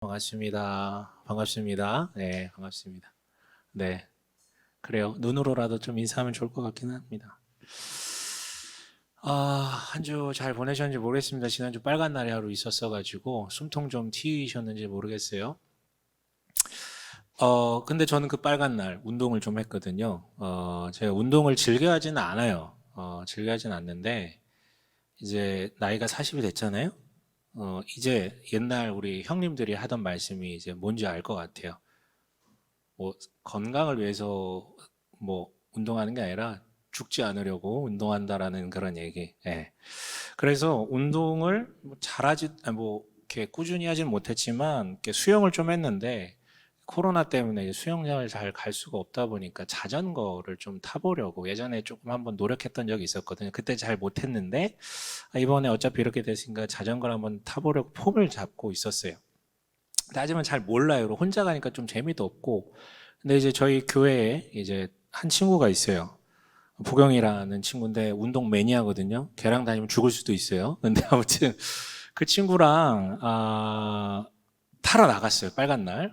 반갑습니다. 반갑습니다. 네, 반갑습니다. 네, 그래요. 눈으로라도 좀 인사하면 좋을 것 같기는 합니다. 한 주 잘 보내셨는지 모르겠습니다. 지난주 빨간 날이 하루 있었어가지고 숨통 좀 튀셨는지 모르겠어요. 근데 저는 그 빨간 날 운동을 좀 했거든요. 제가 운동을 즐겨 하지는 않아요. 즐겨 하지는 않는데, 이제 나이가 40이 됐잖아요. 이제 옛날 우리 형님들이 하던 말씀이 이제 뭔지 알 것 같아요. 뭐 건강을 위해서 뭐 운동하는 게 아니라 죽지 않으려고 운동한다라는 그런 얘기. 예. 그래서 운동을 뭐 잘하지 뭐 이렇게 꾸준히 하진 못했지만 이렇게 수영을 좀 했는데 코로나 때문에 이제 수영장을 잘 갈 수가 없다 보니까 자전거를 좀 타보려고 예전에 조금 한번 노력했던 적이 있었거든요. 그때 잘 못했는데 이번에 어차피 이렇게 됐으니까 자전거를 한번 타보려고 폼을 잡고 있었어요. 하지만 잘 몰라요. 혼자 가니까 좀 재미도 없고. 근데 이제 저희 교회에 이제 한 친구가 있어요. 보경이라는 친구인데 운동 매니아거든요. 걔랑 다니면 죽을 수도 있어요. 근데 아무튼 그 친구랑 타러 나갔어요. 빨간 날.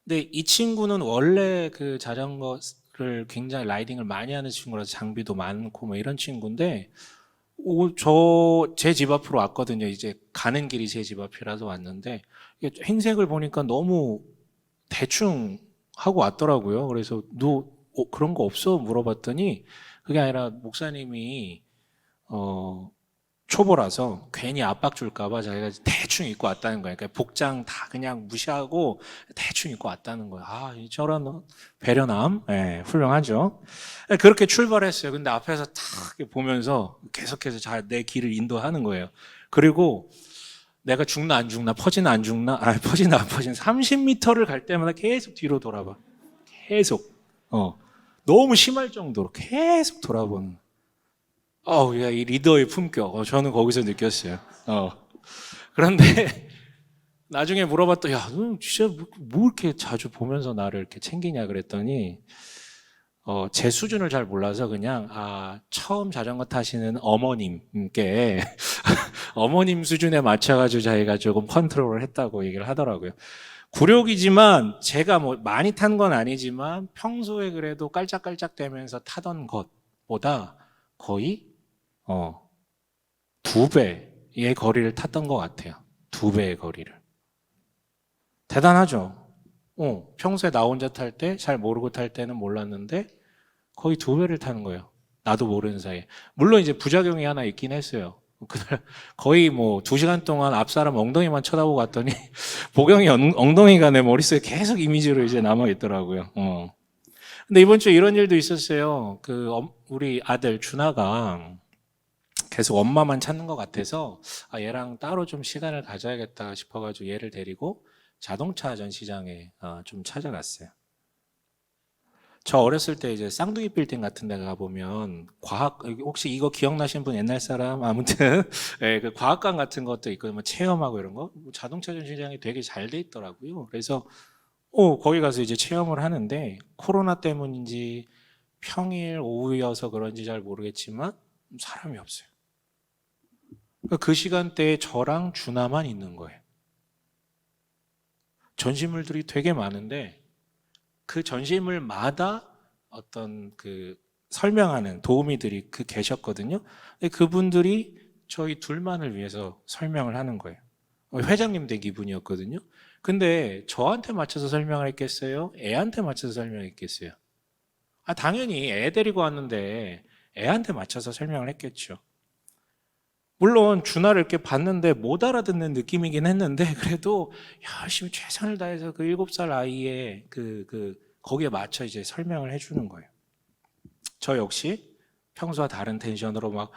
근데 이 친구는 원래 그 자전거를 굉장히 라이딩을 많이 하는 친구라서 장비도 많고 뭐 이런 친구인데 제 집 앞으로 왔거든요. 이제 가는 길이 제 집 앞이라서 왔는데 행색을 보니까 너무 대충 하고 왔더라고요. 그래서 너 그런 거 없어? 물어봤더니 그게 아니라 목사님이 어, 초보라서 괜히 압박 줄까봐 자기가 대충 입고 왔다는 거예요. 그러니까 복장 다 그냥 무시하고 대충 입고 왔다는 거예요. 저런 배려남, 예, 훌륭하죠. 예, 그렇게 출발했어요. 근데 앞에서 탁 보면서 계속해서 내 길을 인도하는 거예요. 그리고 내가 죽나 안 죽나, 퍼지나 안 죽나, 퍼지나 안 퍼지나, 30m를 갈 때마다 계속 뒤로 돌아봐. 계속. 너무 심할 정도로 계속 돌아보는. 야, 이 리더의 품격. 저는 거기서 느꼈어요. 그런데 나중에 물어봤더니, 야, 너 진짜 뭐 이렇게 자주 보면서 나를 이렇게 챙기냐 그랬더니, 제 수준을 잘 몰라서 그냥, 처음 자전거 타시는 어머님께, 어머님 수준에 맞춰가지고 자기가 조금 컨트롤을 했다고 얘기를 하더라고요. 구력이지만 제가 뭐 많이 탄 건 아니지만 평소에 그래도 깔짝깔짝 대면서 타던 것보다 거의, 어, 2배의 거리를 탔던 것 같아요. 2배의 거리를. 대단하죠? 평소에 나 혼자 탈 때, 잘 모르고 탈 때는 몰랐는데, 거의 2배를 타는 거예요. 나도 모르는 사이에. 물론 이제 부작용이 하나 있긴 했어요. 그날 거의 뭐 2시간 동안 앞 사람 엉덩이만 쳐다보고 갔더니, 보경이 엉덩이가 내 머릿속에 계속 이미지로 이제 남아있더라고요. 근데 이번 주에 이런 일도 있었어요. 우리 아들 준하가 계속 엄마만 찾는 것 같아서 얘랑 따로 좀 시간을 가져야겠다 싶어가지고 얘를 데리고 자동차 전시장에 좀 찾아갔어요. 저 어렸을 때 이제 쌍둥이 빌딩 같은 데 가보면 혹시 이거 기억나시는 분 옛날 사람? 아무튼, 예, 그 과학관 같은 것도 있고, 뭐 체험하고 이런 거. 자동차 전시장이 되게 잘 돼 있더라고요. 그래서, 거기 가서 이제 체험을 하는데, 코로나 때문인지 평일 오후여서 그런지 잘 모르겠지만, 사람이 없어요. 그 시간대에 저랑 준하만 있는 거예요. 전시물들이 되게 많은데 그 전시물마다 어떤 그 설명하는 도우미들이 계셨거든요. 근데 그분들이 저희 둘만을 위해서 설명을 하는 거예요. 회장님 된 기분이었거든요. 근데 저한테 맞춰서 설명을 했겠어요? 애한테 맞춰서 설명했겠어요? 당연히 애 데리고 왔는데 애한테 맞춰서 설명을 했겠죠. 물론 준하를 이렇게 봤는데 못 알아듣는 느낌이긴 했는데 그래도 열심히 최선을 다해서 그 7살 아이의 거기에 맞춰 이제 설명을 해주는 거예요. 저 역시 평소와 다른 텐션으로 막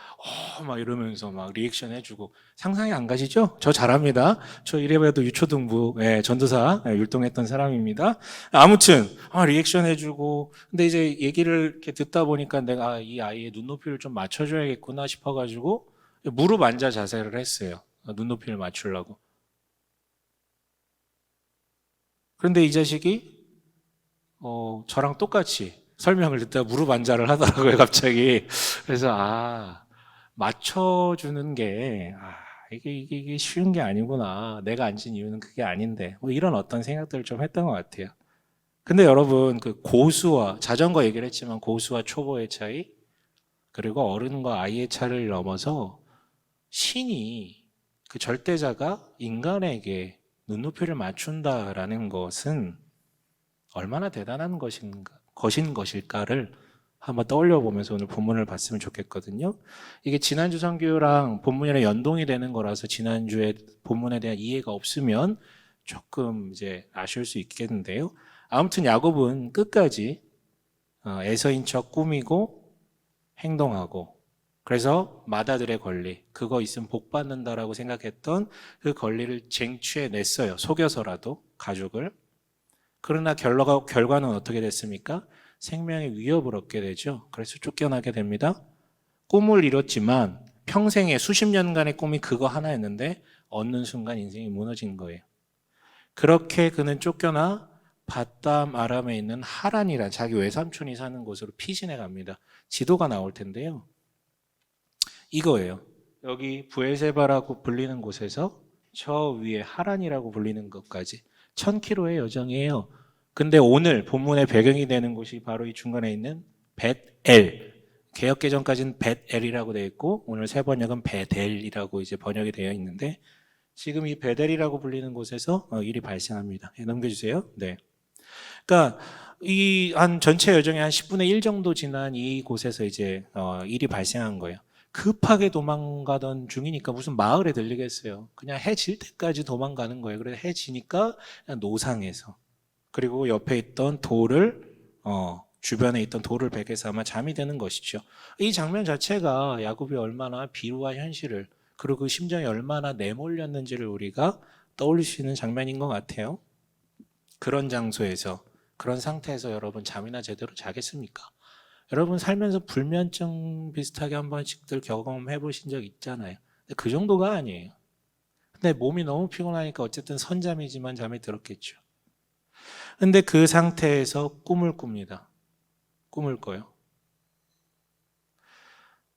이러면서 막 리액션 해주고 상상이 안 가시죠? 저 잘합니다. 저 이래봬도 유초등부 전도사 율동했던 사람입니다. 아무튼 리액션 해주고 근데 이제 얘기를 이렇게 듣다 보니까 내가 이 아이의 눈높이를 좀 맞춰줘야겠구나 싶어가지고 무릎 앉아 자세를 했어요. 눈높이를 맞추려고. 그런데 이 자식이 저랑 똑같이 설명을 듣다가 무릎 앉아를 하더라고요, 갑자기. 그래서 맞춰주는 게 이게 쉬운 게 아니구나. 내가 앉은 이유는 그게 아닌데. 뭐 이런 어떤 생각들을 좀 했던 것 같아요. 근데 여러분, 그 고수와, 자전거 얘기를 했지만 고수와 초보의 차이, 그리고 어른과 아이의 차를 넘어서 신이, 그 절대자가 인간에게 눈높이를 맞춘다라는 것은 얼마나 대단한 것인 것일까를 한번 떠올려 보면서 오늘 본문을 봤으면 좋겠거든요. 이게 지난주 선교랑 본문이랑 연동이 되는 거라서 지난주에 본문에 대한 이해가 없으면 조금 이제 아쉬울 수 있겠는데요. 아무튼 야곱은 끝까지 에서인 척 꾸미고 행동하고, 그래서 마다들의 권리, 그거 있으면 복 받는다라고 생각했던 그 권리를 쟁취해냈어요. 속여서라도 가족을. 그러나 결과는 어떻게 됐습니까? 생명의 위협을 얻게 되죠. 그래서 쫓겨나게 됩니다. 꿈을 이뤘지만 평생의 수십 년간의 꿈이 그거 하나였는데 얻는 순간 인생이 무너진 거예요. 그렇게 그는 쫓겨나 밧담 아람에 있는 하란이란 자기 외삼촌이 사는 곳으로 피신해 갑니다. 지도가 나올 텐데요. 이거예요. 여기 부엘세바라고 불리는 곳에서 저 위에 하란이라고 불리는 것까지 1000km의 여정이에요. 근데 오늘 본문의 배경이 되는 곳이 바로 이 중간에 있는 벳엘. 개역개정까지는 벳엘이라고 되어 있고 오늘 새 번역은 베델이라고 이제 번역이 되어 있는데 지금 이 베델이라고 불리는 곳에서 일이 발생합니다. 넘겨주세요. 네. 그러니까 이 한 전체 여정의 한 10분의 1 정도 지난 이 곳에서 이제 일이 발생한 거예요. 급하게 도망가던 중이니까 무슨 마을에 들리겠어요. 그냥 해 질 때까지 도망가는 거예요. 그래서 해 지니까 그냥 노상에서, 그리고 옆에 있던 돌을 주변에 있던 돌을 베개 삼아 잠이 드는 것이죠. 이 장면 자체가 야곱이 얼마나 비루한 현실을, 그리고 그 심정이 얼마나 내몰렸는지를 우리가 떠올릴 수 있는 장면인 것 같아요. 그런 장소에서, 그런 상태에서 여러분 잠이나 제대로 자겠습니까? 여러분 살면서 불면증 비슷하게 한 번씩들 경험해 보신 적 있잖아요. 근데 그 정도가 아니에요. 근데 몸이 너무 피곤하니까 어쨌든 선잠이지만 잠이 들었겠죠. 근데 그 상태에서 꿈을 꿉니다. 꿈을 꿔요.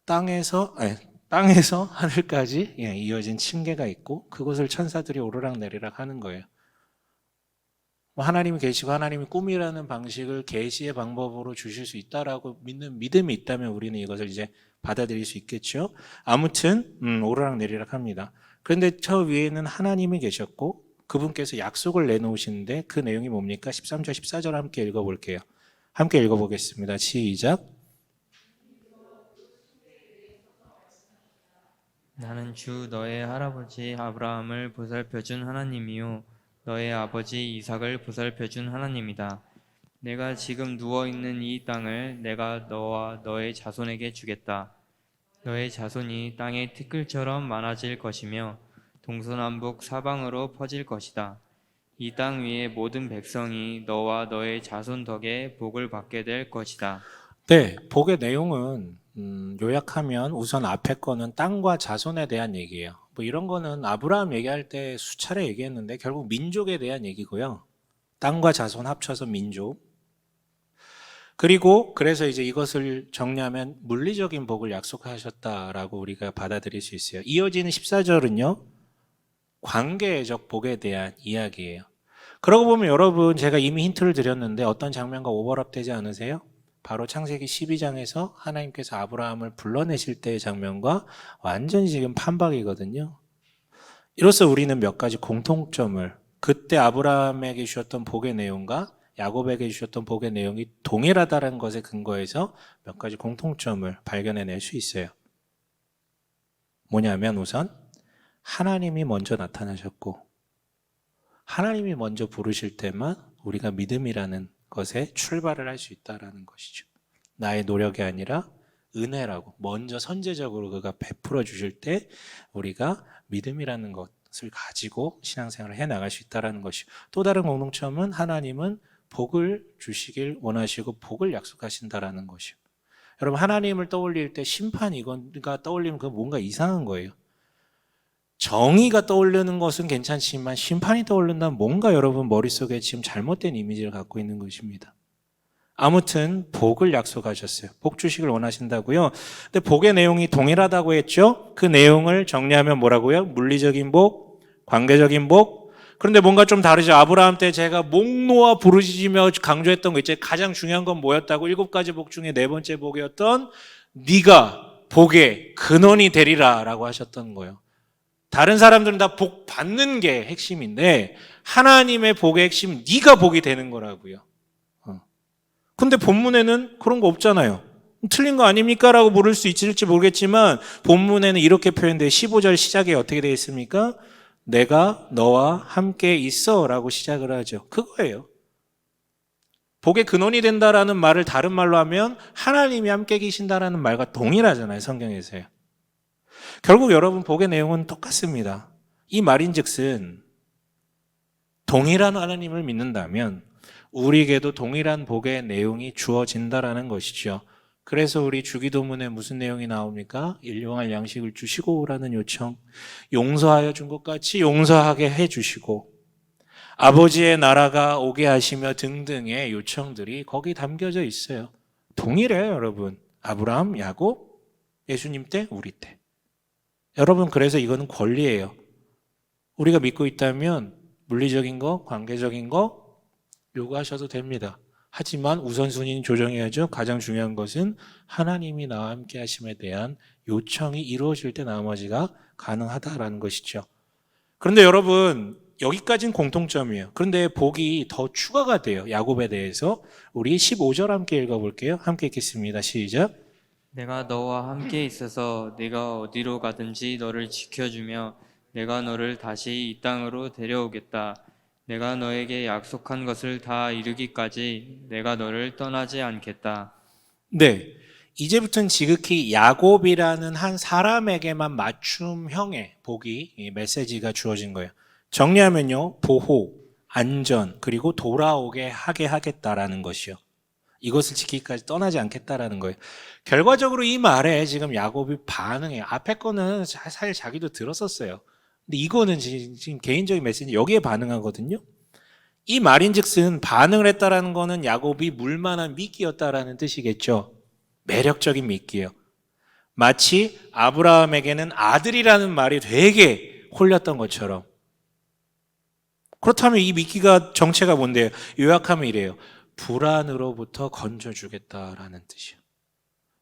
땅에서 하늘까지 이어진 층계가 있고 그곳을 천사들이 오르락 내리락 하는 거예요. 하나님이 계시고 하나님이 꿈이라는 방식을 계시의 방법으로 주실 수 있다라고 믿는 믿음이 있다면 우리는 이것을 이제 받아들일 수 있겠죠. 아무튼 오르락 내리락 합니다. 그런데 저 위에는 하나님이 계셨고 그분께서 약속을 내놓으시는데 그 내용이 뭡니까? 13절 14절 함께 읽어볼게요. 함께 읽어보겠습니다. 시작. 나는 주 너의 할아버지 아브라함을 보살펴준 하나님이요 너의 아버지 이삭을 보살펴준 하나님이다. 내가 지금 누워있는 이 땅을 내가 너와 너의 자손에게 주겠다. 너의 자손이 땅의 티끌처럼 많아질 것이며 동서남북 사방으로 퍼질 것이다. 이 땅 위의 모든 백성이 너와 너의 자손 덕에 복을 받게 될 것이다. 네, 복의 내용은 요약하면 우선 앞에 거는 땅과 자손에 대한 얘기예요. 뭐 이런 거는 아브라함 얘기할 때 수차례 얘기했는데 결국 민족에 대한 얘기고요. 땅과 자손 합쳐서 민족. 그리고 그래서 이제 이것을 정리하면 물리적인 복을 약속하셨다라고 우리가 받아들일 수 있어요. 이어지는 14절은요. 관계적 복에 대한 이야기예요. 그러고 보면 여러분 제가 이미 힌트를 드렸는데 어떤 장면과 오버랩되지 않으세요? 바로 창세기 12장에서 하나님께서 아브라함을 불러내실 때의 장면과 완전히 지금 판박이거든요. 이로써 우리는 몇 가지 공통점을, 그때 아브라함에게 주셨던 복의 내용과 야곱에게 주셨던 복의 내용이 동일하다는 것에 근거해서 몇 가지 공통점을 발견해낼 수 있어요. 뭐냐면 우선 하나님이 먼저 나타나셨고 하나님이 먼저 부르실 때만 우리가 믿음이라는 것에 출발을 할 수 있다는 것이죠. 나의 노력이 아니라 은혜라고 먼저 선제적으로 그가 베풀어 주실 때 우리가 믿음이라는 것을 가지고 신앙생활을 해나갈 수 있다는 것이죠. 또 다른 공통점은 하나님은 복을 주시길 원하시고 복을 약속하신다는 것이죠. 여러분 하나님을 떠올릴 때 심판 이건가 떠올리면 그건 뭔가 이상한 거예요. 정의가 떠오르는 것은 괜찮지만 심판이 떠오른다면 뭔가 여러분 머릿속에 지금 잘못된 이미지를 갖고 있는 것입니다. 아무튼 복을 약속하셨어요. 복 주시길 원하신다고요. 근데 복의 내용이 동일하다고 했죠. 그 내용을 정리하면 뭐라고요? 물리적인 복, 관계적인 복. 그런데 뭔가 좀 다르죠. 아브라함 때 제가 목 놓아 부르짖으며 강조했던 거 있죠. 가장 중요한 건 뭐였다고? 7가지 복 중에 4번째 복이었던 네가 복의 근원이 되리라라고 하셨던 거예요. 다른 사람들은 다 복 받는 게 핵심인데 하나님의 복의 핵심은 네가 복이 되는 거라고요. 근데 본문에는 그런 거 없잖아요. 틀린 거 아닙니까? 라고 물을 수 있을지 모르겠지만 본문에는 이렇게 표현돼요. 15절 시작에 어떻게 되어 있습니까? 내가 너와 함께 있어 라고 시작을 하죠. 그거예요. 복의 근원이 된다라는 말을 다른 말로 하면 하나님이 함께 계신다라는 말과 동일하잖아요. 성경에서요. 결국 여러분 복의 내용은 똑같습니다. 이 말인즉슨 동일한 하나님을 믿는다면 우리에게도 동일한 복의 내용이 주어진다라는 것이죠. 그래서 우리 주기도문에 무슨 내용이 나옵니까? 일용할 양식을 주시고라는 요청. 용서하여 준 것 같이 용서하게 해주시고 아버지의 나라가 오게 하시며 등등의 요청들이 거기 담겨져 있어요. 동일해요, 여러분. 아브라함, 야곱, 예수님 때, 우리 때. 여러분, 그래서 이거는 권리예요. 우리가 믿고 있다면 물리적인 거, 관계적인 거 요구하셔도 됩니다. 하지만 우선순위는 조정해야죠. 가장 중요한 것은 하나님이 나와 함께 하심에 대한 요청이 이루어질 때 나머지가 가능하다라는 것이죠. 그런데 여러분, 여기까지는 공통점이에요. 그런데 복이 더 추가가 돼요. 야곱에 대해서. 우리 15절 함께 읽어볼게요. 함께 읽겠습니다. 시작. 내가 너와 함께 있어서 네가 어디로 가든지 너를 지켜주며 내가 너를 다시 이 땅으로 데려오겠다. 내가 너에게 약속한 것을 다 이루기까지 내가 너를 떠나지 않겠다. 네. 이제부터는 지극히 야곱이라는 한 사람에게만 맞춤형의 복이 이 메시지가 주어진 거예요. 정리하면요. 보호, 안전, 그리고 돌아오게 하게 하겠다라는 것이요. 이것을 지키기까지 떠나지 않겠다라는 거예요. 결과적으로 이 말에 지금 야곱이 반응해요. 앞에 거는 사실 자기도 들었었어요. 근데 이거는 지금 개인적인 메시지 여기에 반응하거든요. 이 말인즉슨 반응을 했다라는 거는 야곱이 물만한 미끼였다라는 뜻이겠죠. 매력적인 미끼예요. 마치 아브라함에게는 아들이라는 말이 되게 홀렸던 것처럼. 그렇다면 이 미끼가 정체가 뭔데요? 요약하면 이래요. 불안으로부터 건져주겠다라는 뜻이에요.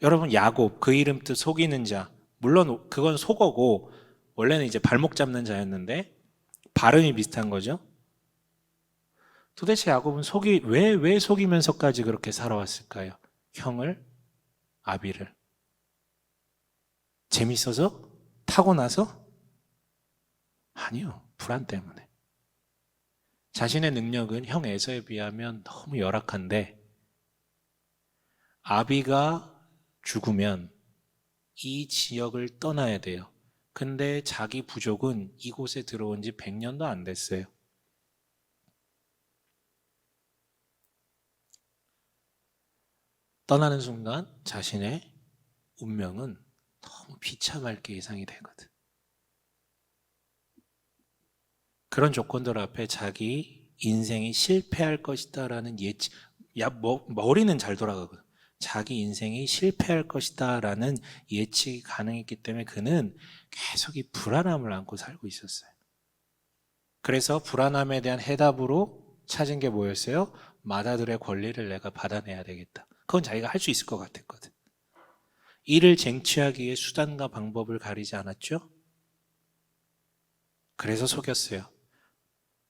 여러분 야곱 그 이름 뜻 속이는 자. 물론 그건 속어고 원래는 이제 발목 잡는 자였는데 발음이 비슷한 거죠. 도대체 야곱은 왜 속이면서까지 그렇게 살아왔을까요? 형을, 아비를. 재밌어서? 타고나서? 아니요. 불안 때문에. 자신의 능력은 형 에서에 비하면 너무 열악한데 아비가 죽으면 이 지역을 떠나야 돼요. 근데 자기 부족은 이곳에 들어온 지 100년도 안 됐어요. 떠나는 순간 자신의 운명은 너무 비참하게 예상이 되거든. 그런 조건들 앞에 자기 인생이 실패할 것이다라는 예측, 머리는 잘 돌아가거든. 자기 인생이 실패할 것이다라는 예측이 가능했기 때문에 그는 계속 이 불안함을 안고 살고 있었어요. 그래서 불안함에 대한 해답으로 찾은 게 뭐였어요? 맏아들의 권리를 내가 받아내야 되겠다. 그건 자기가 할 수 있을 것 같았거든. 이를 쟁취하기 위해 수단과 방법을 가리지 않았죠? 그래서 속였어요.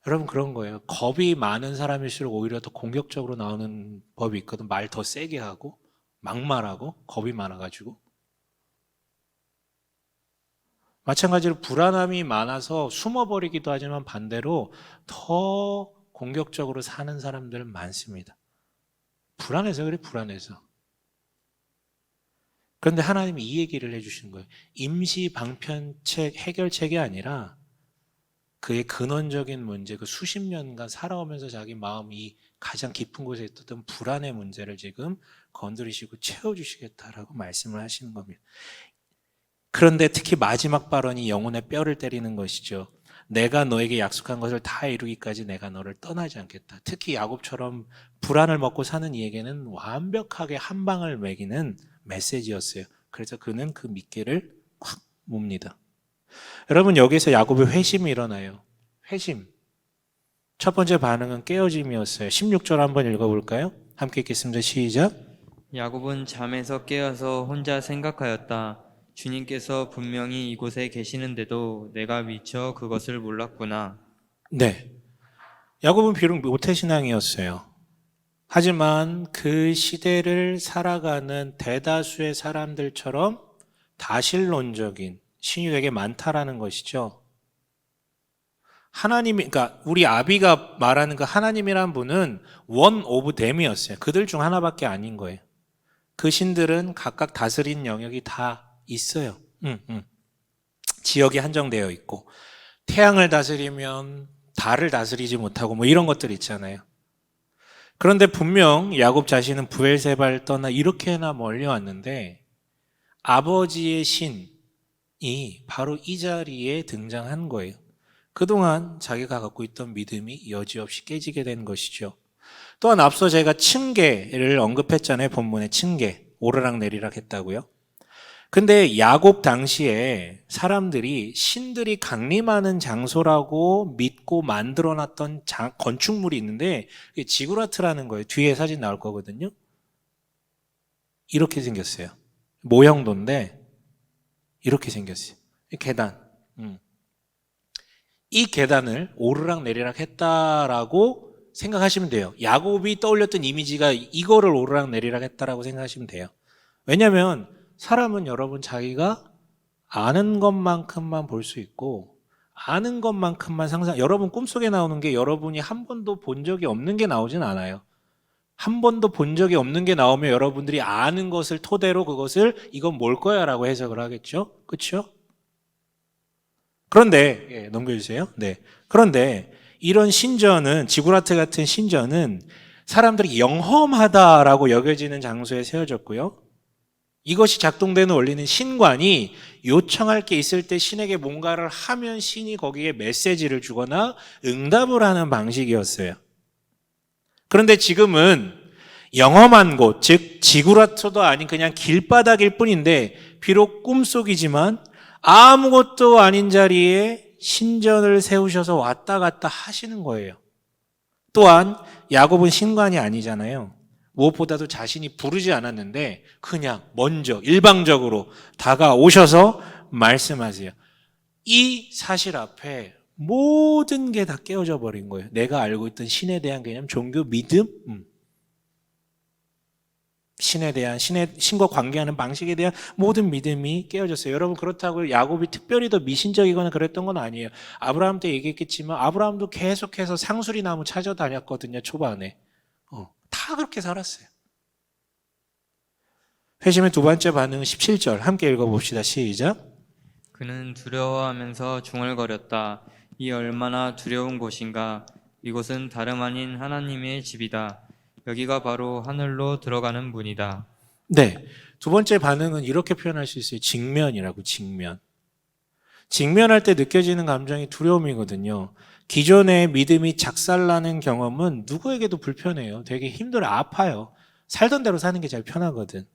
여러분 그런 거예요. 겁이 많은 사람일수록 오히려 더 공격적으로 나오는 법이 있거든. 말 더 세게 하고 막말하고 겁이 많아가지고. 마찬가지로 불안함이 많아서 숨어버리기도 하지만 반대로 더 공격적으로 사는 사람들은 많습니다. 불안해서 그래, 불안해서. 그런데 하나님이 이 얘기를 해주신 거예요. 임시 방편책, 해결책이 아니라 그의 근원적인 문제, 그 수십 년간 살아오면서 자기 마음이 가장 깊은 곳에 있었던 불안의 문제를 지금 건드리시고 채워주시겠다라고 말씀을 하시는 겁니다. 그런데 특히 마지막 발언이 영혼의 뼈를 때리는 것이죠. 내가 너에게 약속한 것을 다 이루기까지 내가 너를 떠나지 않겠다. 특히 야곱처럼 불안을 먹고 사는 이에게는 완벽하게 한 방을 매기는 메시지였어요. 그래서 그는 그 미끼를 확 뭅니다. 여러분, 여기서 야곱의 회심이 일어나요. 회심. 첫 번째 반응은 깨어짐이었어요. 16절 한번 읽어볼까요? 함께 읽겠습니다. 시작. 야곱은 잠에서 깨어서 혼자 생각하였다. 주님께서 분명히 이곳에 계시는데도 내가 미처 그것을 몰랐구나. 네. 야곱은 비록 모태신앙이었어요. 하지만 그 시대를 살아가는 대다수의 사람들처럼 다신론적인 신이 되게 많다라는 것이죠. 하나님이, 그러니까 우리 아비가 말하는 그 하나님이란 분은 원 오브 댐이었어요. 그들 중 하나밖에 아닌 거예요. 그 신들은 각각 다스린 영역이 다 있어요. 지역이 한정되어 있고, 태양을 다스리면 달을 다스리지 못하고 뭐 이런 것들 있잖아요. 그런데 분명 야곱 자신은 브엘세바를 떠나 이렇게나 멀리 왔는데 아버지의 신이 바로 이 자리에 등장한 거예요. 그동안 자기가 갖고 있던 믿음이 여지없이 깨지게 된 것이죠. 또한 앞서 제가 층계를 언급했잖아요. 본문에 층계, 오르락 내리락 했다고요. 근데 야곱 당시에 사람들이 신들이 강림하는 장소라고 믿고 만들어놨던 건축물이 있는데 그게 지구라트라는 거예요. 뒤에 사진 나올 거거든요. 이렇게 생겼어요. 모형도인데 이렇게 생겼어요. 계단. 이 계단을 오르락 내리락 했다라고 생각하시면 돼요. 야곱이 떠올렸던 이미지가 이거를 오르락 내리락 했다라고 생각하시면 돼요. 왜냐하면 사람은 여러분 자기가 아는 것만큼만 볼 수 있고 아는 것만큼만 상상, 여러분 꿈속에 나오는 게 여러분이 한 번도 본 적이 없는 게 나오진 않아요. 한 번도 본 적이 없는 게 나오면 여러분들이 아는 것을 토대로 그것을 이건 뭘 거야 라고 해석을 하겠죠? 그렇죠? 그런데 넘겨주세요. 네. 그런데 이런 신전은, 지구라트 같은 신전은 사람들이 영험하다라고 여겨지는 장소에 세워졌고요. 이것이 작동되는 원리는 신관이 요청할 게 있을 때 신에게 뭔가를 하면 신이 거기에 메시지를 주거나 응답을 하는 방식이었어요. 그런데 지금은 영험한 곳, 즉 지구라트도 아닌 그냥 길바닥일 뿐인데 비록 꿈속이지만 아무것도 아닌 자리에 신전을 세우셔서 왔다 갔다 하시는 거예요. 또한 야곱은 신관이 아니잖아요. 무엇보다도 자신이 부르지 않았는데 그냥 먼저 일방적으로 다가오셔서 말씀하세요. 이 사실 앞에 모든 게 다 깨어져 버린 거예요. 내가 알고 있던 신에 대한 개념, 종교, 믿음, 신에 대한, 신과 관계하는 방식에 대한 모든 믿음이 깨어졌어요. 여러분, 그렇다고 야곱이 특별히 더 미신적이거나 그랬던 건 아니에요. 아브라함 때 얘기했겠지만 아브라함도 계속해서 상수리 나무 찾아다녔거든요. 초반에. 다 그렇게 살았어요. 회심의 두 번째 반응은 17절 함께 읽어봅시다. 시작. 그는 두려워하면서 중얼거렸다. 이 얼마나 두려운 곳인가. 이곳은 다름 아닌 하나님의 집이다. 여기가 바로 하늘로 들어가는 문이다. 네. 두 번째 반응은 이렇게 표현할 수 있어요. 직면이라고, 직면. 직면할 때 느껴지는 감정이 두려움이거든요. 기존의 믿음이 작살나는 경험은 누구에게도 불편해요. 되게 힘들어, 아파요. 살던 대로 사는 게 제일 편하거든.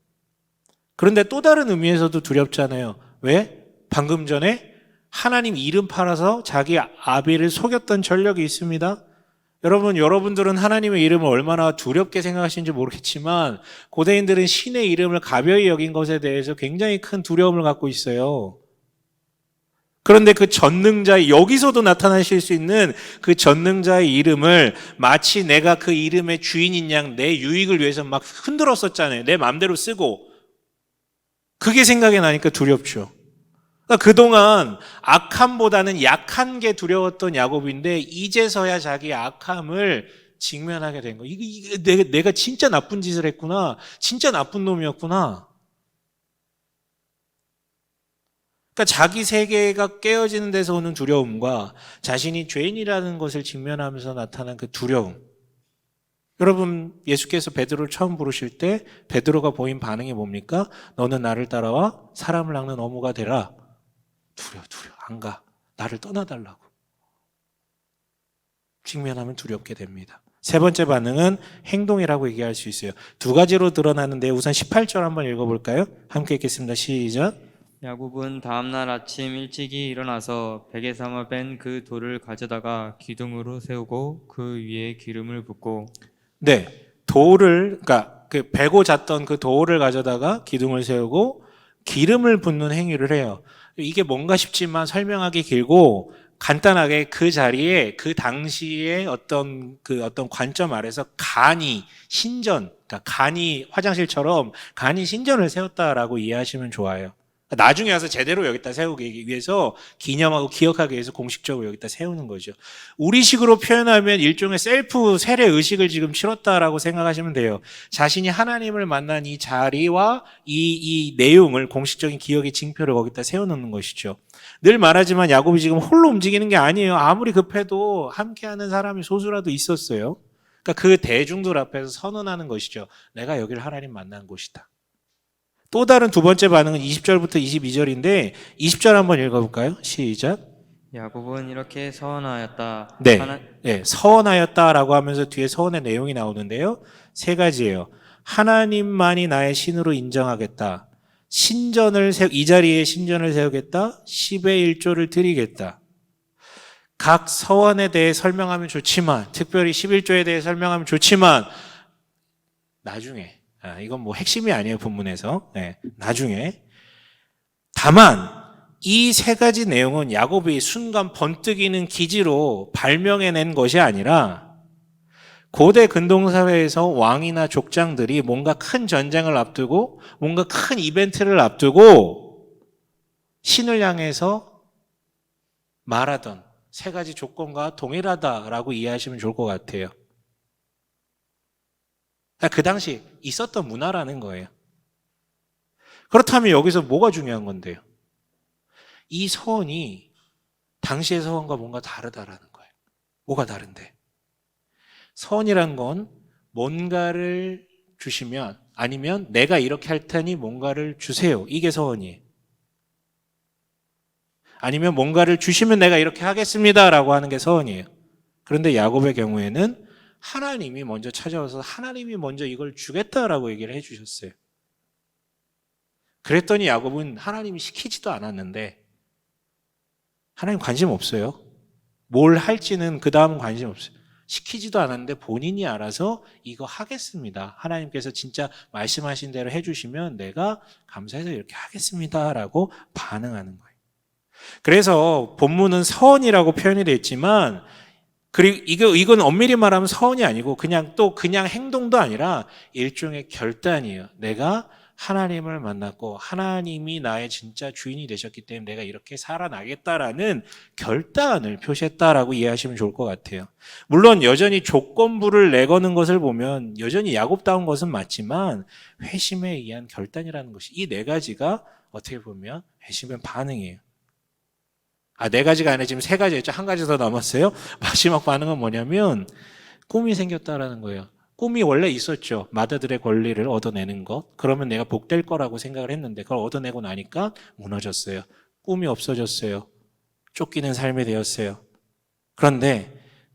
그런데 또 다른 의미에서도 두렵잖아요. 왜? 방금 전에 하나님 이름 팔아서 자기 아비를 속였던 전력이 있습니다. 여러분들은 하나님의 이름을 얼마나 두렵게 생각하시는지 모르겠지만 고대인들은 신의 이름을 가벼이 여긴 것에 대해서 굉장히 큰 두려움을 갖고 있어요. 그런데 그 전능자의, 여기서도 나타나실 수 있는 그 전능자의 이름을 마치 내가 그 이름의 주인인 양 내 유익을 위해서 막 흔들었었잖아요. 내 마음대로 쓰고. 그게 생각이 나니까 두렵죠. 그러니까 그동안 악함보다는 약한 게 두려웠던 야곱인데 이제서야 자기 악함을 직면하게 된 거예요. 내가 진짜 나쁜 짓을 했구나. 진짜 나쁜 놈이었구나. 그러니까 자기 세계가 깨어지는 데서 오는 두려움과 자신이 죄인이라는 것을 직면하면서 나타난 그 두려움. 여러분, 예수께서 베드로를 처음 부르실 때 베드로가 보인 반응이 뭡니까? 너는 나를 따라와 사람을 낚는 어무가 되라. 두려워, 안 가. 나를 떠나달라고. 직면하면 두렵게 됩니다. 세 번째 반응은 행동이라고 얘기할 수 있어요. 두 가지로 드러나는데 우선 18절 한번 읽어볼까요? 함께 읽겠습니다. 시작. 야곱은 다음날 아침 일찍이 일어나서 베개 삼아 뺀 그 돌을 가져다가 기둥으로 세우고 그 위에 기름을 붓고 네, 그러니까 그 베고 잤던 그 돌을 가져다가 기둥을 세우고 기름을 붓는 행위를 해요. 이게 뭔가 싶지만 설명하기 길고 간단하게 그 자리에 그 당시에 어떤 관점 아래서 간이 신전, 그러니까 간이 화장실처럼 간이 신전을 세웠다라고 이해하시면 좋아요. 나중에 와서 제대로 여기다 세우기 위해서 기념하고 기억하기 위해서 공식적으로 여기다 세우는 거죠. 우리식으로 표현하면 일종의 셀프 세례 의식을 지금 치렀다라고 생각하시면 돼요. 자신이 하나님을 만난 이 자리와 이 내용을 공식적인 기억의 징표를 거기다 세워놓는 것이죠. 늘 말하지만 야곱이 지금 홀로 움직이는 게 아니에요. 아무리 급해도 함께하는 사람이 소수라도 있었어요. 그러니까 그 대중들 앞에서 선언하는 것이죠. 내가 여기를 하나님 만난 곳이다. 또 다른 두 번째 반응은 20절부터 22절인데 20절 한번 읽어볼까요? 시작. 야곱은 이렇게 서원하였다. 네, 네, 서원하였다라고 하면서 뒤에 서원의 내용이 나오는데요. 세 가지예요. 하나님만이 나의 신으로 인정하겠다. 이 자리에 신전을 세우겠다. 10의 1조를 드리겠다. 각 서원에 대해 설명하면 좋지만, 특별히 11조에 대해 설명하면 좋지만, 나중에, 이건 뭐 핵심이 아니에요, 본문에서. 네, 나중에. 다만, 이 세 가지 내용은 야곱이 순간 번뜩이는 기지로 발명해낸 것이 아니라 고대 근동사회에서 왕이나 족장들이 뭔가 큰 전쟁을 앞두고 뭔가 큰 이벤트를 앞두고 신을 향해서 말하던 세 가지 조건과 동일하다라고 이해하시면 좋을 것 같아요. 그 당시 있었던 문화라는 거예요. 그렇다면 여기서 뭐가 중요한 건데요? 이 서원이 당시의 서원과 뭔가 다르다라는 거예요. 뭐가 다른데? 서원이란 건 뭔가를 주시면 아니면 내가 이렇게 할 테니 뭔가를 주세요. 이게 서원이에요. 아니면 뭔가를 주시면 내가 이렇게 하겠습니다라고 하는 게 서원이에요. 그런데 야곱의 경우에는 하나님이 먼저 찾아와서 하나님이 먼저 이걸 주겠다라고 얘기를 해주셨어요. 그랬더니 야곱은 하나님이 시키지도 않았는데 하나님 관심 없어요. 뭘 할지는 그 다음은 관심 없어요. 시키지도 않았는데 본인이 알아서 이거 하겠습니다. 하나님께서 진짜 말씀하신 대로 해주시면 내가 감사해서 이렇게 하겠습니다라고 반응하는 거예요. 그래서 본문은 서원이라고 표현이 되어 있지만 그리고 이건 엄밀히 말하면 서원이 아니고 그냥 행동도 아니라 일종의 결단이에요. 내가 하나님을 만났고 하나님이 나의 진짜 주인이 되셨기 때문에 내가 이렇게 살아나겠다라는 결단을 표시했다라고 이해하시면 좋을 것 같아요. 물론 여전히 조건부를 내거는 것을 보면 여전히 야곱다운 것은 맞지만 회심에 의한 결단이라는 것이 이 네 가지가 어떻게 보면 회심의 반응이에요. 네 가지가 아니라 지금 세 가지였죠. 한 가지 더 남았어요. 마지막 반응은 뭐냐면 꿈이 생겼다라는 거예요. 꿈이 원래 있었죠. 마다들의 권리를 얻어내는 것. 그러면 내가 복될 거라고 생각을 했는데 그걸 얻어내고 나니까 무너졌어요. 꿈이 없어졌어요. 쫓기는 삶이 되었어요. 그런데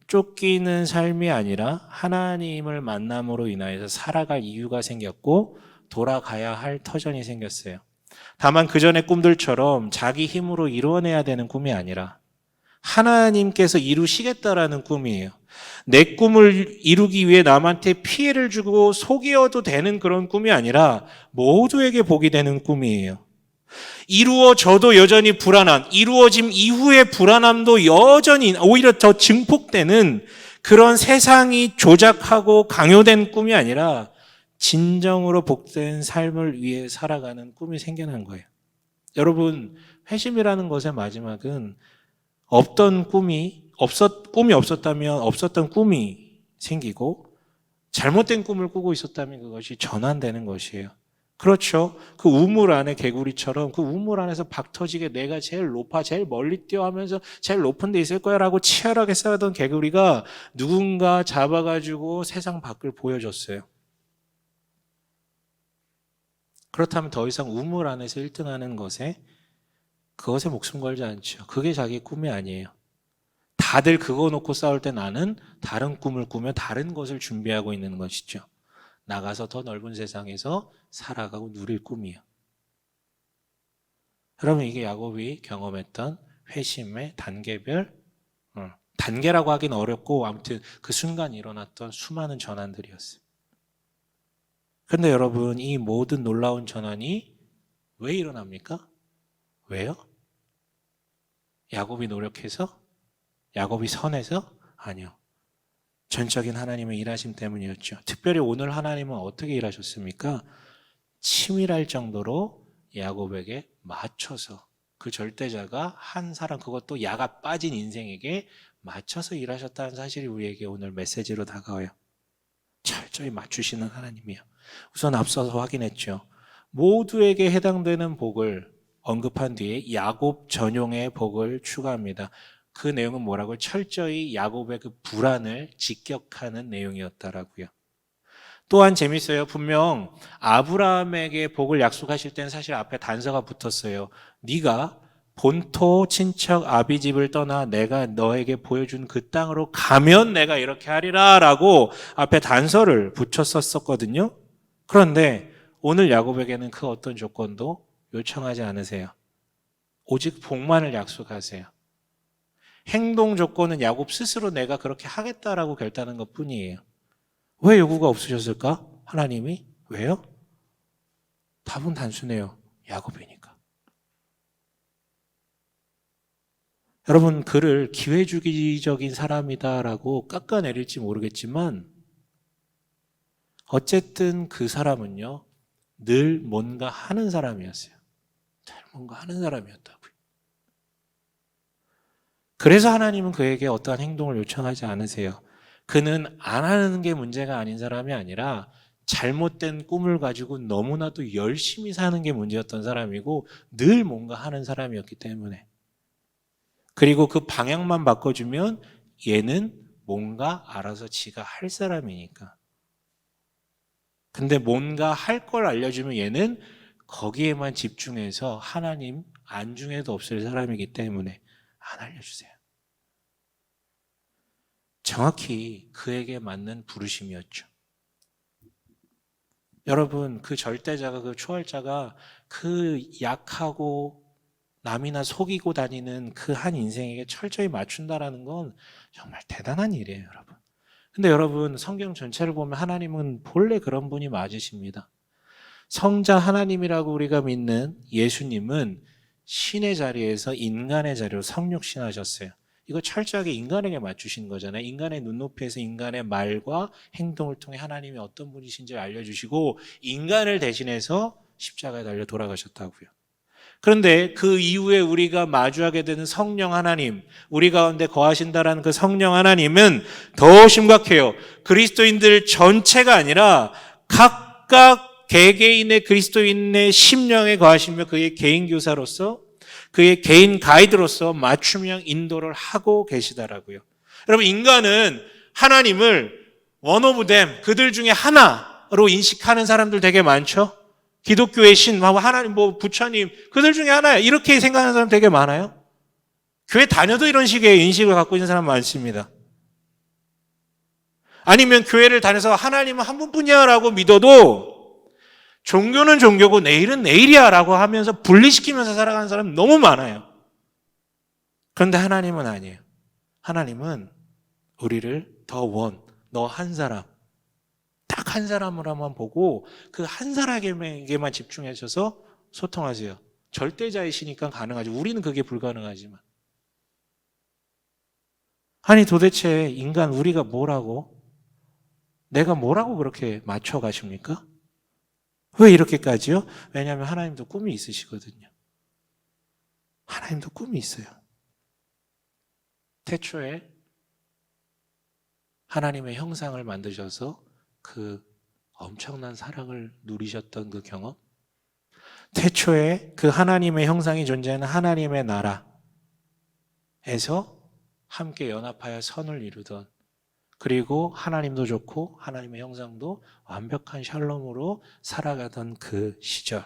쫓기는 삶이 아니라 하나님을 만남으로 인하여서 살아갈 이유가 생겼고 돌아가야 할 터전이 생겼어요. 다만 그 전의 꿈들처럼 자기 힘으로 이루어내야 되는 꿈이 아니라 하나님께서 이루시겠다라는 꿈이에요. 내 꿈을 이루기 위해 남한테 피해를 주고 속여도 되는 그런 꿈이 아니라 모두에게 복이 되는 꿈이에요. 이루어져도 여전히 불안한, 이루어짐 이후의 불안함도 여전히 오히려 더 증폭되는 그런 세상이 조작하고 강요된 꿈이 아니라 진정으로 복된 삶을 위해 살아가는 꿈이 생겨난 거예요. 여러분, 회심이라는 것의 마지막은 꿈이 없었다면 없었던 꿈이 생기고 잘못된 꿈을 꾸고 있었다면 그것이 전환되는 것이에요. 그렇죠. 그 우물 안에 개구리처럼 그 우물 안에서 박 터지게 내가 제일 높아 제일 멀리 뛰어 하면서 제일 높은 데 있을 거야 라고 치열하게 싸우던 개구리가 누군가 잡아가지고 세상 밖을 보여줬어요. 그렇다면 더 이상 우물 안에서 1등하는 그것에 목숨 걸지 않죠. 그게 자기 꿈이 아니에요. 다들 그거 놓고 싸울 때 나는 다른 꿈을 꾸며 다른 것을 준비하고 있는 것이죠. 나가서 더 넓은 세상에서 살아가고 누릴 꿈이요. 여러분, 이게 야곱이 경험했던 회심의 단계별, 단계라고 하긴 어렵고 아무튼 그 순간 일어났던 수많은 전환들이었어요. 그런데 여러분, 이 모든 놀라운 전환이 왜 일어납니까? 왜요? 야곱이 노력해서? 야곱이 선해서? 아니요. 전적인 하나님의 일하심 때문이었죠. 특별히 오늘 하나님은 어떻게 일하셨습니까? 치밀할 정도로 야곱에게 맞춰서, 그 절대자가 한 사람, 그것도 야가 빠진 인생에게 맞춰서 일하셨다는 사실이 우리에게 오늘 메시지로 다가와요. 철저히 맞추시는 하나님이요. 우선 앞서서 확인했죠. 모두에게 해당되는 복을 언급한 뒤에 야곱 전용의 복을 추가합니다. 그 내용은 뭐라고요? 철저히 야곱의 그 불안을 직격하는 내용이었다라고요. 또한 재밌어요. 분명 아브라함에게 복을 약속하실 때는 사실 앞에 단서가 붙었어요. 네가 본토 친척 아비 집을 떠나 내가 너에게 보여준 그 땅으로 가면 내가 이렇게 하리라 라고 앞에 단서를 붙였었거든요. 그런데 오늘 야곱에게는 그 어떤 조건도 요청하지 않으세요. 오직 복만을 약속하세요. 행동 조건은 야곱 스스로 내가 그렇게 하겠다라고 결단한 것 뿐이에요. 왜 요구가 없으셨을까? 하나님이? 왜요? 답은 단순해요. 야곱이니까. 여러분, 그를 기회주기적인 사람이다라고 깎아내릴지 모르겠지만 어쨌든 그 사람은요, 늘 뭔가 하는 사람이었어요. 늘 뭔가 하는 사람이었다고요. 그래서 하나님은 그에게 어떠한 행동을 요청하지 않으세요. 그는 안 하는 게 문제가 아닌 사람이 아니라 잘못된 꿈을 가지고 너무나도 열심히 사는 게 문제였던 사람이고 늘 뭔가 하는 사람이었기 때문에. 그리고 그 방향만 바꿔주면 얘는 뭔가 알아서 지가 할 사람이니까. 근데 뭔가 할 걸 알려주면 얘는 거기에만 집중해서 하나님 안중에도 없을 사람이기 때문에 안 알려주세요. 정확히 그에게 맞는 부르심이었죠. 여러분, 그 절대자가, 그 초월자가 그 약하고 남이나 속이고 다니는 그 한 인생에게 철저히 맞춘다라는 건 정말 대단한 일이에요, 여러분. 근데 여러분, 성경 전체를 보면 하나님은 본래 그런 분이 맞으십니다. 성자 하나님이라고 우리가 믿는 예수님은 신의 자리에서 인간의 자리로 성육신하셨어요. 이거 철저하게 인간에게 맞추신 거잖아요. 인간의 눈높이에서 인간의 말과 행동을 통해 하나님이 어떤 분이신지 알려주시고 인간을 대신해서 십자가에 달려 돌아가셨다고요. 그런데 그 이후에 우리가 마주하게 되는 성령 하나님, 우리 가운데 거하신다라는 그 성령 하나님은 더 심각해요. 그리스도인들 전체가 아니라 각각 개개인의 그리스도인의 심령에 거하시며 그의 개인 교사로서 그의 개인 가이드로서 맞춤형 인도를 하고 계시다라고요. 여러분, 인간은 하나님을 one of them, 그들 중에 하나로 인식하는 사람들 되게 많죠? 기독교의 신, 하나님, 부처님, 그들 중에 하나야. 이렇게 생각하는 사람 되게 많아요. 교회 다녀도 이런 식의 인식을 갖고 있는 사람 많습니다. 아니면 교회를 다녀서 하나님은 한 분뿐이야 라고 믿어도 종교는 종교고 내일은 내일이야 라고 하면서 분리시키면서 살아가는 사람 너무 많아요. 그런데 하나님은 아니에요. 하나님은 우리를 너 한 사람, 딱 한 사람으로만 보고 그 한 사람에게만 집중하셔서 소통하세요. 절대자이시니까 가능하죠. 우리는 그게 불가능하지만. 아니 도대체 인간 우리가 뭐라고? 내가 뭐라고 그렇게 맞춰 가십니까? 왜 이렇게까지요? 왜냐하면 하나님도 꿈이 있으시거든요. 하나님도 꿈이 있어요. 태초에 하나님의 형상을 만드셔서 그 엄청난 사랑을 누리셨던 그 경험, 태초에 그 하나님의 형상이 존재하는 하나님의 나라에서 함께 연합하여 선을 이루던, 그리고 하나님도 좋고 하나님의 형상도 완벽한 샬롬으로 살아가던 그 시절,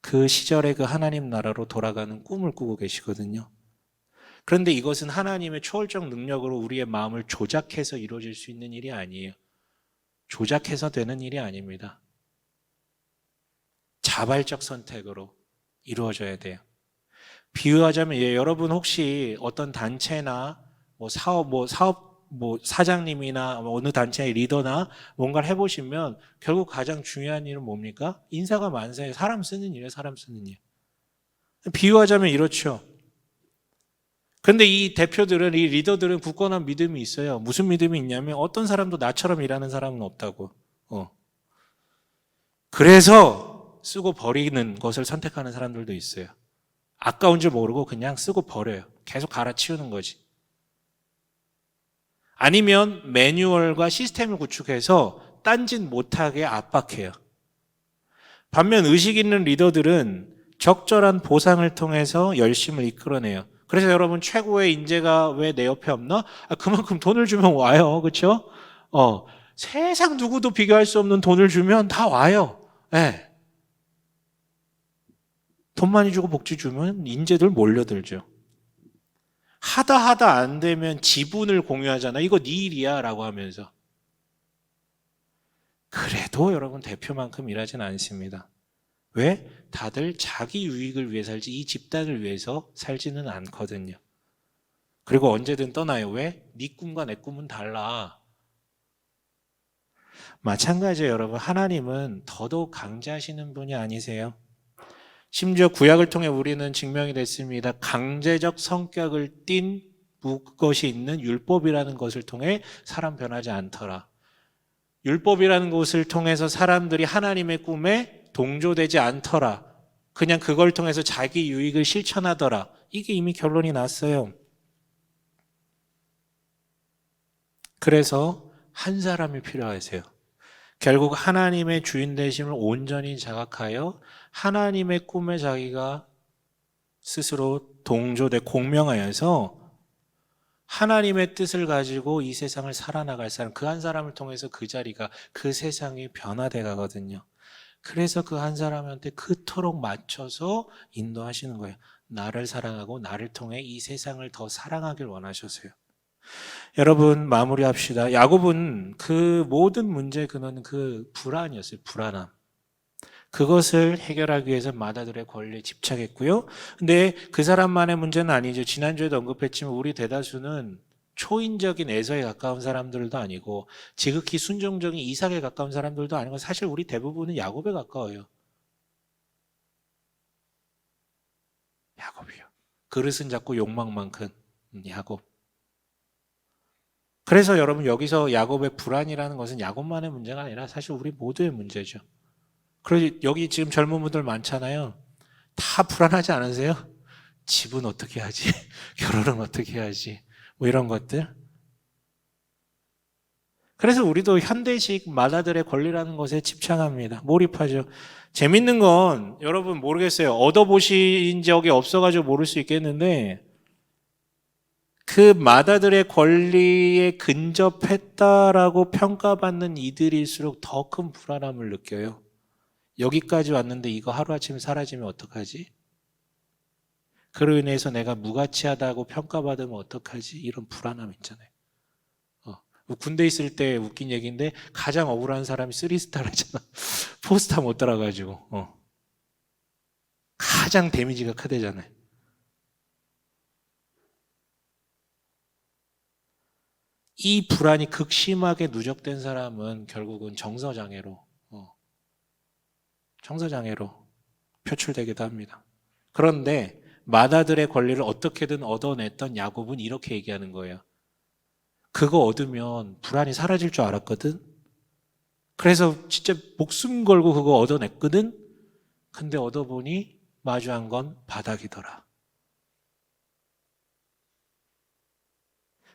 그 시절에 그 하나님 나라로 돌아가는 꿈을 꾸고 계시거든요. 그런데 이것은 하나님의 초월적 능력으로 우리의 마음을 조작해서 이루어질 수 있는 일이 아니에요. 조작해서 되는 일이 아닙니다. 자발적 선택으로 이루어져야 돼요. 비유하자면 여러분 혹시 어떤 단체나 사업 사장님이나 어느 단체의 리더나 뭔가를 해보시면 결국 가장 중요한 일은 뭡니까? 인사가 만사예요. 사람 쓰는 일이에요. 사람 쓰는 일. 비유하자면 이렇죠. 근데 이 대표들은, 이 리더들은 굳건한 믿음이 있어요. 무슨 믿음이 있냐면 어떤 사람도 나처럼 일하는 사람은 없다고. 그래서 쓰고 버리는 것을 선택하는 사람들도 있어요. 아까운 줄 모르고 그냥 쓰고 버려요. 계속 갈아치우는 거지. 아니면 매뉴얼과 시스템을 구축해서 딴짓 못하게 압박해요. 반면 의식 있는 리더들은 적절한 보상을 통해서 열심을 이끌어내요. 그래서 여러분 최고의 인재가 왜 내 옆에 없나? 그만큼 돈을 주면 와요. 그렇죠? 세상 누구도 비교할 수 없는 돈을 주면 다 와요. 네. 돈 많이 주고 복지 주면 인재들 몰려들죠. 하다 안 되면 지분을 공유하잖아. 이거 네 일이야 라고 하면서. 그래도 여러분 대표만큼 일하진 않습니다. 왜? 다들 자기 유익을 위해 살지 이 집단을 위해서 살지는 않거든요. 그리고 언제든 떠나요. 왜? 네 꿈과 내 꿈은 달라. 마찬가지예요, 여러분. 하나님은 더더욱 강제하시는 분이 아니세요. 심지어 구약을 통해 우리는 증명이 됐습니다. 강제적 성격을 띤 것이 있는 율법이라는 것을 통해 사람 변하지 않더라. 율법이라는 것을 통해서 사람들이 하나님의 꿈에 동조되지 않더라. 그냥 그걸 통해서 자기 유익을 실천하더라. 이게 이미 결론이 났어요. 그래서 한 사람이 필요하세요. 결국 하나님의 주인 되심을 온전히 자각하여 하나님의 꿈에 자기가 스스로 동조돼 공명하여서 하나님의 뜻을 가지고 이 세상을 살아나갈 사람, 그 한 사람을 통해서 그 자리가, 그 세상이 변화돼 가거든요. 그래서 그 한 사람한테 그토록 맞춰서 인도하시는 거예요. 나를 사랑하고 나를 통해 이 세상을 더 사랑하길 원하셔서요. 여러분 마무리합시다. 야곱은 그 모든 문제의 근원은 그 불안이었어요. 불안함. 그것을 해결하기 위해서 마다들의 권리에 집착했고요. 근데 그 사람만의 문제는 아니죠. 지난주에도 언급했지만 우리 대다수는 초인적인 에서에 가까운 사람들도 아니고 지극히 순종적인 이삭에 가까운 사람들도 아니고 사실 우리 대부분은 야곱에 가까워요. 야곱이요. 그릇은 작고 욕망만 큰 야곱. 그래서 여러분 여기서 야곱의 불안이라는 것은 야곱만의 문제가 아니라 사실 우리 모두의 문제죠. 그리고 여기 지금 젊은 분들 많잖아요. 다 불안하지 않으세요? 집은 어떻게 하지? 결혼은 어떻게 하지? 뭐 이런 것들. 그래서 우리도 현대식 마다들의 권리라는 것에 집착합니다. 몰입하죠. 재밌는 건 여러분 모르겠어요. 얻어보신 적이 없어가지고 모를 수 있겠는데 그 마다들의 권리에 근접했다라고 평가받는 이들일수록 더 큰 불안함을 느껴요. 여기까지 왔는데 이거 하루아침에 사라지면 어떡하지? 그로 인해서 내가 무가치하다고 평가받으면 어떡하지? 이런 불안함 있잖아요. 군대 있을 때 웃긴 얘기인데 가장 억울한 사람이 3스타라잖아. 4스타 못 따라가지고. 가장 데미지가 크대잖아요. 이 불안이 극심하게 누적된 사람은 결국은 정서장애로 표출되기도 합니다. 그런데 마다들의 권리를 어떻게든 얻어냈던 야곱은 이렇게 얘기하는 거예요. 그거 얻으면 불안이 사라질 줄 알았거든. 그래서 진짜 목숨 걸고 그거 얻어냈거든. 근데 얻어보니 마주한 건 바닥이더라.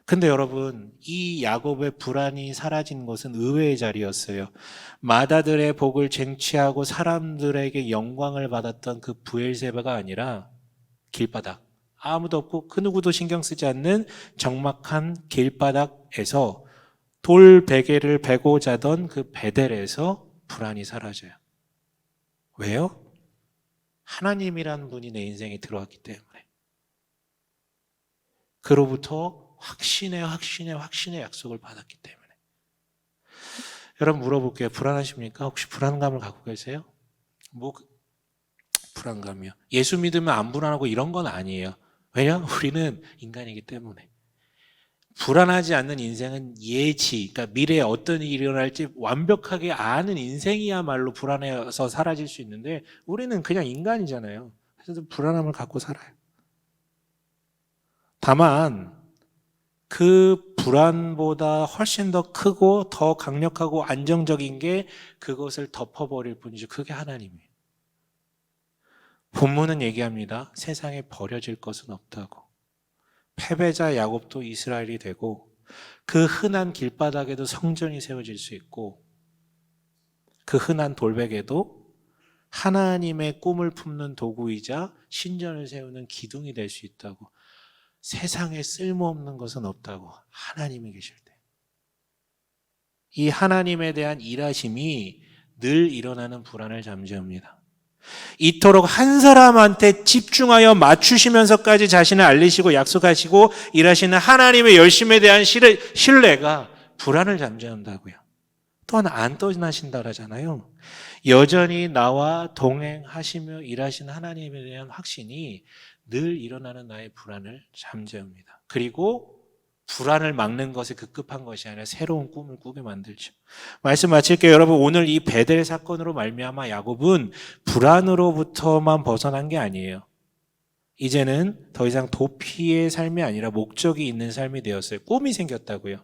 근데 여러분, 이 야곱의 불안이 사라진 것은 의외의 자리였어요. 마다들의 복을 쟁취하고 사람들에게 영광을 받았던 그 브엘세바가 아니라 길바닥, 아무도 없고 그 누구도 신경 쓰지 않는 적막한 길바닥에서 돌 베개를 베고 자던 그 베델에서 불안이 사라져요. 왜요? 하나님이라는 분이 내 인생에 들어왔기 때문에. 그로부터 확신의 약속을 받았기 때문에. 여러분 물어볼게요. 불안하십니까? 혹시 불안감을 갖고 계세요? 불안감이요. 예수 믿으면 안 불안하고 이런 건 아니에요. 왜냐? 우리는 인간이기 때문에. 불안하지 않는 인생은 예지, 그러니까 미래에 어떤 일이 일어날지 완벽하게 아는 인생이야말로 불안해서 사라질 수 있는데 우리는 그냥 인간이잖아요. 그래서 불안함을 갖고 살아요. 다만 그 불안보다 훨씬 더 크고 더 강력하고 안정적인 게 그것을 덮어버릴 뿐이죠. 그게 하나님이에요. 본문은 얘기합니다. 세상에 버려질 것은 없다고. 패배자 야곱도 이스라엘이 되고 그 흔한 길바닥에도 성전이 세워질 수 있고 그 흔한 돌베개도 하나님의 꿈을 품는 도구이자 신전을 세우는 기둥이 될 수 있다고. 세상에 쓸모없는 것은 없다고. 하나님이 계실 때. 이 하나님에 대한 일하심이 늘 일어나는 불안을 잠재웁니다. 이토록 한 사람한테 집중하여 맞추시면서까지 자신을 알리시고 약속하시고 일하시는 하나님의 열심에 대한 신뢰가 불안을 잠재운다고요. 또한 안 떠나신다 그러잖아요. 여전히 나와 동행하시며 일하시는 하나님에 대한 확신이 늘 일어나는 나의 불안을 잠재웁니다. 그리고 불안을 막는 것이 급급한 것이 아니라 새로운 꿈을 꾸게 만들죠. 말씀 마칠게요. 여러분, 오늘 이 베델 사건으로 말미암아 야곱은 불안으로부터만 벗어난 게 아니에요. 이제는 더 이상 도피의 삶이 아니라 목적이 있는 삶이 되었어요. 꿈이 생겼다고요.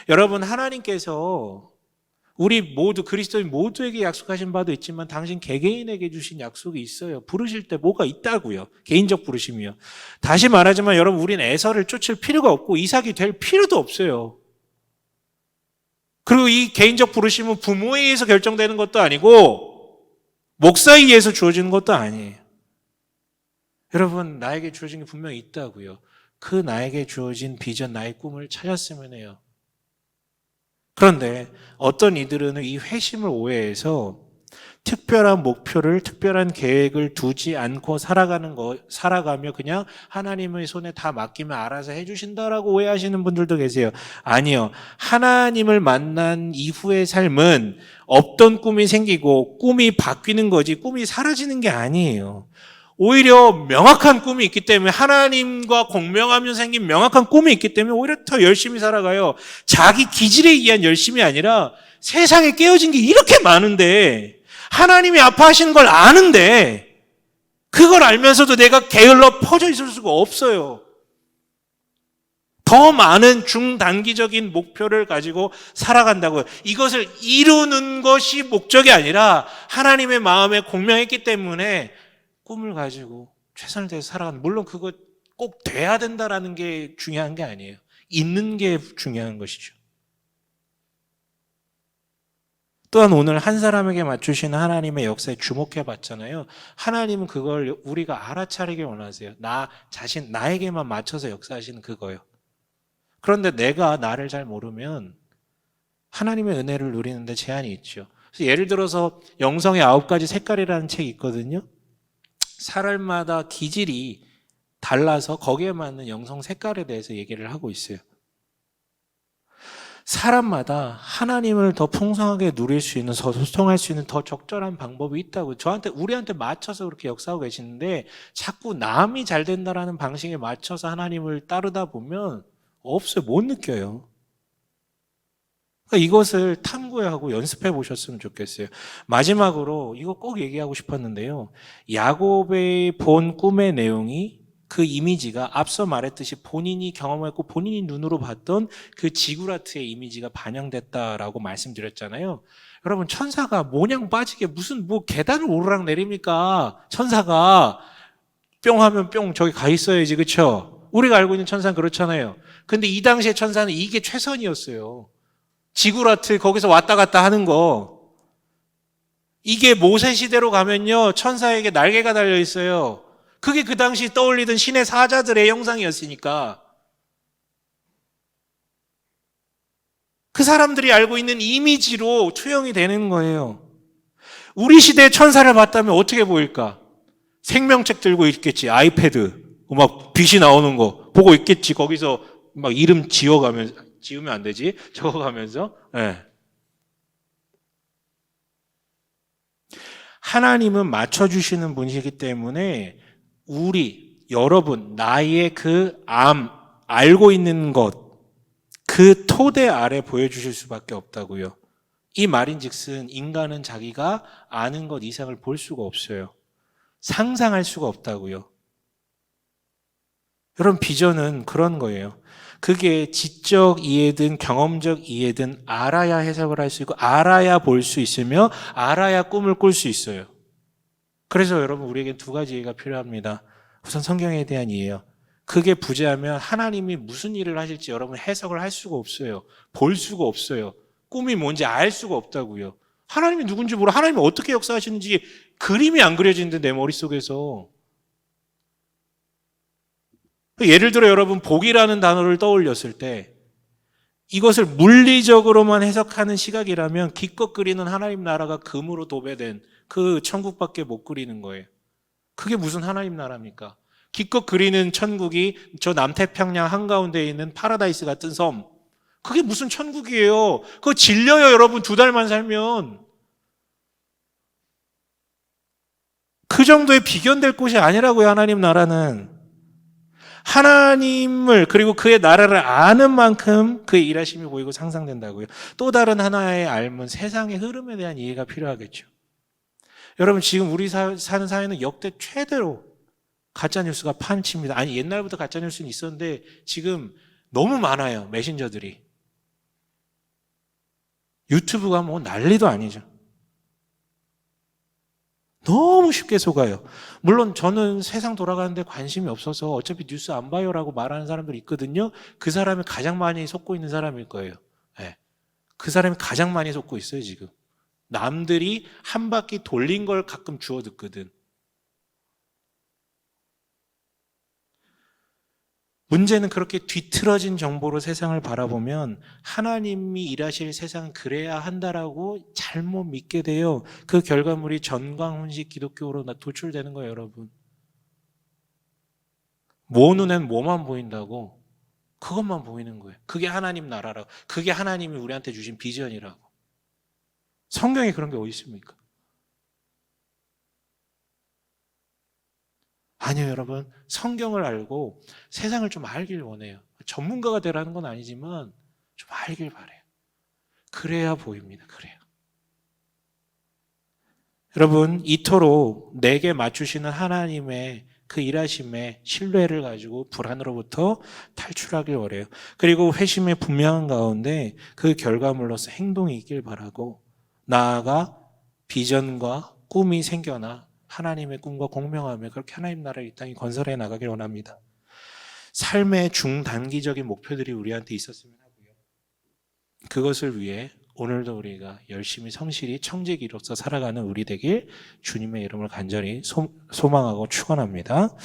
여러분, 하나님께서 우리 모두 그리스도인 모두에게 약속하신 바도 있지만 당신 개개인에게 주신 약속이 있어요. 부르실 때 뭐가 있다고요. 개인적 부르심이요. 다시 말하지만 여러분, 우린 에서를 쫓을 필요가 없고 이삭이 될 필요도 없어요. 그리고 이 개인적 부르심은 부모에 의해서 결정되는 것도 아니고 목사에 의해서 주어지는 것도 아니에요. 여러분, 나에게 주어진 게 분명히 있다고요. 그 나에게 주어진 비전, 나의 꿈을 찾았으면 해요. 그런데 어떤 이들은 이 회심을 오해해서 특별한 목표를, 특별한 계획을 두지 않고 살아가며 그냥 하나님의 손에 다 맡기면 알아서 해주신다라고 오해하시는 분들도 계세요. 아니요. 하나님을 만난 이후의 삶은 없던 꿈이 생기고 꿈이 바뀌는 거지 꿈이 사라지는 게 아니에요. 오히려 명확한 꿈이 있기 때문에 하나님과 공명하며 생긴 명확한 꿈이 있기 때문에 오히려 더 열심히 살아가요. 자기 기질에 의한 열심이 아니라 세상에 깨어진 게 이렇게 많은데 하나님이 아파하시는 걸 아는데 그걸 알면서도 내가 게을러 퍼져 있을 수가 없어요. 더 많은 중단기적인 목표를 가지고 살아간다고요. 이것을 이루는 것이 목적이 아니라 하나님의 마음에 공명했기 때문에 꿈을 가지고 최선을 다해서 살아가는, 물론 그거 꼭 돼야 된다라는 게 중요한 게 아니에요. 있는 게 중요한 것이죠. 또한 오늘 한 사람에게 맞추시는 하나님의 역사에 주목해 봤잖아요. 하나님은 그걸 우리가 알아차리게 원하세요. 나 자신, 나에게만 맞춰서 역사하시는 그거예요. 그런데 내가 나를 잘 모르면 하나님의 은혜를 누리는데 제한이 있죠. 그래서 예를 들어서 영성의 9가지 색깔이라는 책이 있거든요. 사람마다 기질이 달라서 거기에 맞는 영성 색깔에 대해서 얘기를 하고 있어요. 사람마다 하나님을 더 풍성하게 누릴 수 있는, 더 소통할 수 있는 더 적절한 방법이 있다고. 우리한테 맞춰서 그렇게 역사하고 계시는데 자꾸 남이 잘 된다라는 방식에 맞춰서 하나님을 따르다 보면 없어요. 못 느껴요. 그러니까 이것을 탐구하고 연습해 보셨으면 좋겠어요. 마지막으로 이거 꼭 얘기하고 싶었는데요. 야곱의 본 꿈의 내용이, 그 이미지가 앞서 말했듯이 본인이 경험했고 본인이 눈으로 봤던 그 지구라트의 이미지가 반영됐다라고 말씀드렸잖아요. 여러분, 천사가 모냥 빠지게 무슨 계단을 오르락 내립니까? 천사가 뿅 하면 뿅 저기 가 있어야지, 그렇죠? 우리가 알고 있는 천사는 그렇잖아요. 근데 이 당시의 천사는 이게 최선이었어요. 지구라트 거기서 왔다 갔다 하는 거. 이게 모세 시대로 가면요, 천사에게 날개가 달려 있어요. 그게 그 당시 떠올리던 신의 사자들의 형상이었으니까. 그 사람들이 알고 있는 이미지로 투영이 되는 거예요. 우리 시대의 천사를 봤다면 어떻게 보일까? 생명책 들고 있겠지. 아이패드, 막 빛이 나오는 거. 보고 있겠지. 거기서 막 이름 지으면 안 되지. 적어가면서. 네. 하나님은 맞춰주시는 분이기 때문에 여러분, 나의 알고 있는 것, 그 토대 아래 보여주실 수밖에 없다고요. 이 말인즉슨 인간은 자기가 아는 것 이상을 볼 수가 없어요. 상상할 수가 없다고요. 여러분, 비전은 그런 거예요. 그게 지적 이해든 경험적 이해든 알아야 해석을 할 수 있고 알아야 볼 수 있으며 알아야 꿈을 꿀 수 있어요. 그래서 여러분, 우리에게 두 가지 이해가 필요합니다. 우선 성경에 대한 이해요. 그게 부재하면 하나님이 무슨 일을 하실지 여러분 해석을 할 수가 없어요. 볼 수가 없어요. 꿈이 뭔지 알 수가 없다고요. 하나님이 누군지 모르고 하나님이 어떻게 역사하시는지 그림이 안 그려지는데 내 머릿속에서. 예를 들어 여러분, 복이라는 단어를 떠올렸을 때 이것을 물리적으로만 해석하는 시각이라면 기껏 그리는 하나님 나라가 금으로 도배된 그 천국밖에 못 그리는 거예요. 그게 무슨 하나님 나라입니까? 기껏 그리는 천국이 저 남태평양 한가운데에 있는 파라다이스 같은 섬, 그게 무슨 천국이에요? 그거 질려요, 여러분. 2달만 살면. 그 정도의 비견될 곳이 아니라고요, 하나님 나라는. 하나님을 그리고 그의 나라를 아는 만큼 그의 일하심이 보이고 상상된다고요. 또 다른 하나의 알면 세상의 흐름에 대한 이해가 필요하겠죠. 여러분, 지금 우리 사는 사회는 역대 최대로 가짜뉴스가 판칩니다. 아니, 옛날부터 가짜뉴스는 있었는데 지금 너무 많아요, 메신저들이. 유튜브가 뭐 난리도 아니죠. 너무 쉽게 속아요. 물론 저는 세상 돌아가는데 관심이 없어서 어차피 뉴스 안 봐요라고 말하는 사람들이 있거든요. 그 사람이 가장 많이 속고 있는 사람일 거예요. 네. 그 사람이 가장 많이 속고 있어요, 지금. 남들이 한 바퀴 돌린 걸 가끔 주워 듣거든. 문제는 그렇게 뒤틀어진 정보로 세상을 바라보면 하나님이 일하실 세상은 그래야 한다라고 잘못 믿게 돼요. 그 결과물이 전광훈식 기독교로 도출되는 거예요, 여러분. 눈엔 뭐만 보인다고? 그것만 보이는 거예요. 그게 하나님 나라라고. 그게 하나님이 우리한테 주신 비전이라고. 성경에 그런 게 어디 있습니까? 아니요, 여러분. 성경을 알고 세상을 좀 알길 원해요. 전문가가 되라는 건 아니지만 좀 알길 바래요. 그래야 보입니다. 그래야. 여러분, 이토록 내게 맞추시는 하나님의 그 일하심에 신뢰를 가지고 불안으로부터 탈출하길 원해요. 그리고 회심의 분명한 가운데 그 결과물로서 행동이 있길 바라고, 나아가 비전과 꿈이 생겨나 하나님의 꿈과 공명하며 그렇게 하나님 나라를 이 땅에 건설해 나가길 원합니다. 삶의 중단기적인 목표들이 우리한테 있었으면 하고요. 그것을 위해 오늘도 우리가 열심히 성실히 청지기로서 살아가는 우리 되길 주님의 이름을 간절히 소망하고 축원합니다.